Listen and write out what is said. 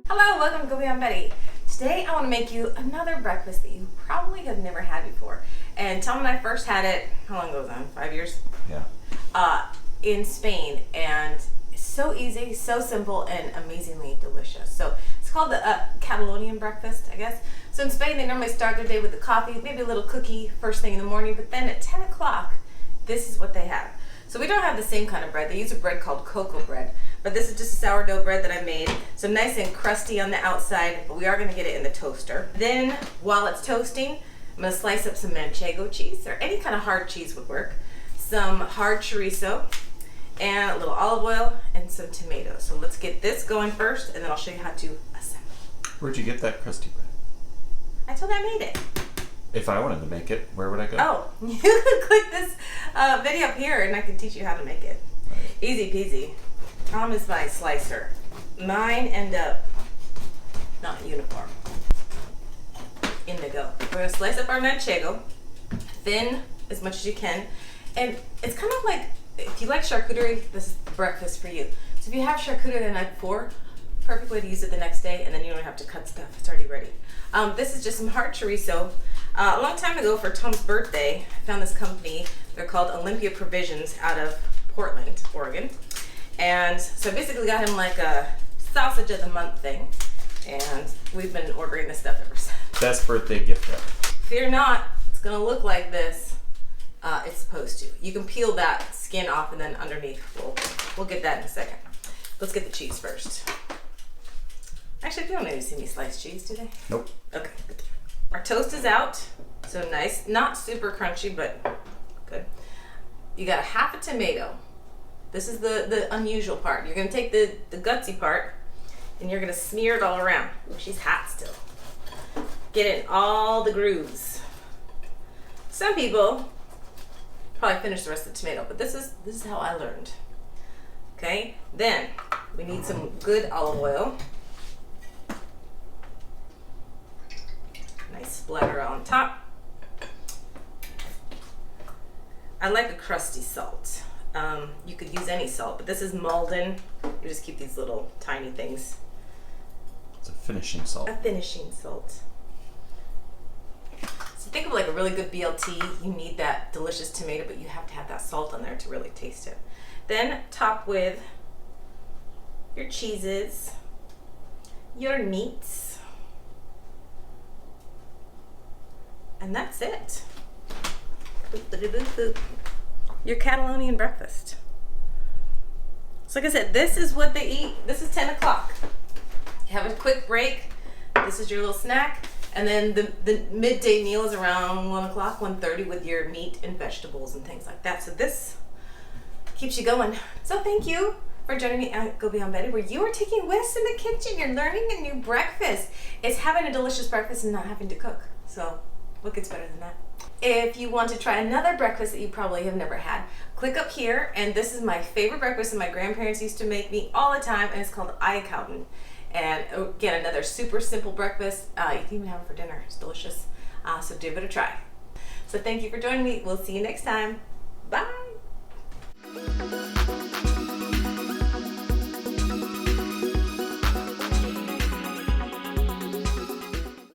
Hello, welcome to Go Beyond Betty. Today I want to make you another breakfast that you probably have never had before. And Tom and I first had it, how long ago was that? 5 years? Yeah. In Spain, and so easy, so simple, and amazingly delicious. So it's called the Catalonian breakfast, I guess. So in Spain, they normally start their day with a coffee, maybe a little cookie first thing in the morning, but then at 10 o'clock, this is what they have. So we don't have the same kind of bread. They use a bread called Coca bread, but this is just a sourdough bread that I made. So nice and crusty on the outside, but we are gonna get it in the toaster. Then while it's toasting, I'm gonna slice up some Manchego cheese, or any kind of hard cheese would work, some hard chorizo, and a little olive oil, and some tomatoes. So let's get this going first, and then I'll show you how to assemble. Where'd you get that crusty bread? I told you I made it. If I wanted to make it, where would I go? Oh, you can click this video up here and I can teach you how to make it. Right. Easy peasy. Tom is my slicer. Mine end up not uniform. Indigo. We're going to slice up our Manchego, thin as much as you can. And it's kind of like, if you like charcuterie, this is breakfast for you. So if you have charcuterie the night before, perfect way to use it the next day, and then you don't have to cut stuff, it's already ready. This is just some hard chorizo. A long time ago for Tom's birthday, I found this company. They're called Olympia Provisions out of Portland, Oregon. And so I basically got him like a sausage of the month thing. And we've been ordering this stuff ever since. Best birthday gift ever. Fear not, it's gonna look like this. It's supposed to. You can peel that skin off and then underneath, we'll get that in a second. Let's get the cheese first. Actually, you don't need to see me slice cheese today. Nope. Okay. Our toast is out, so nice. Not super crunchy, but good. You got a half a tomato. This is the unusual part. You're gonna take the gutsy part and you're gonna smear it all around. Ooh, she's hot still. Get in all the grooves. Some people probably finish the rest of the tomato, but this is how I learned. Okay, then we need some good olive oil. Nice splatter on top. I like a crusty salt. You could use any salt, but this is Maldon. You just keep these little tiny things. It's a finishing salt. A finishing salt. So think of like a really good BLT. You need that delicious tomato, but you have to have that salt on there to really taste it. Then top with your cheeses, your meats, and that's it. Boop, boop, boop, boop. Your Catalonian breakfast. So like I said, this is what they eat. This is 10 o'clock. You have a quick break. This is your little snack. And then the midday meal is around 1 o'clock, 1:30 with your meat and vegetables and things like that. So this keeps you going. So thank you for joining me at Go Beyond Betty, where you are taking risks in the kitchen. You're learning a new breakfast. It's having a delicious breakfast and not having to cook. So what gets better than that? If you want to try another breakfast that you probably have never had, click up here, and this is my favorite breakfast that my grandparents used to make me all the time, and it's called Maldon. And again, another super simple breakfast. You can even have it for dinner. It's delicious. So give it a try. So thank you for joining me. We'll see you next time. Bye.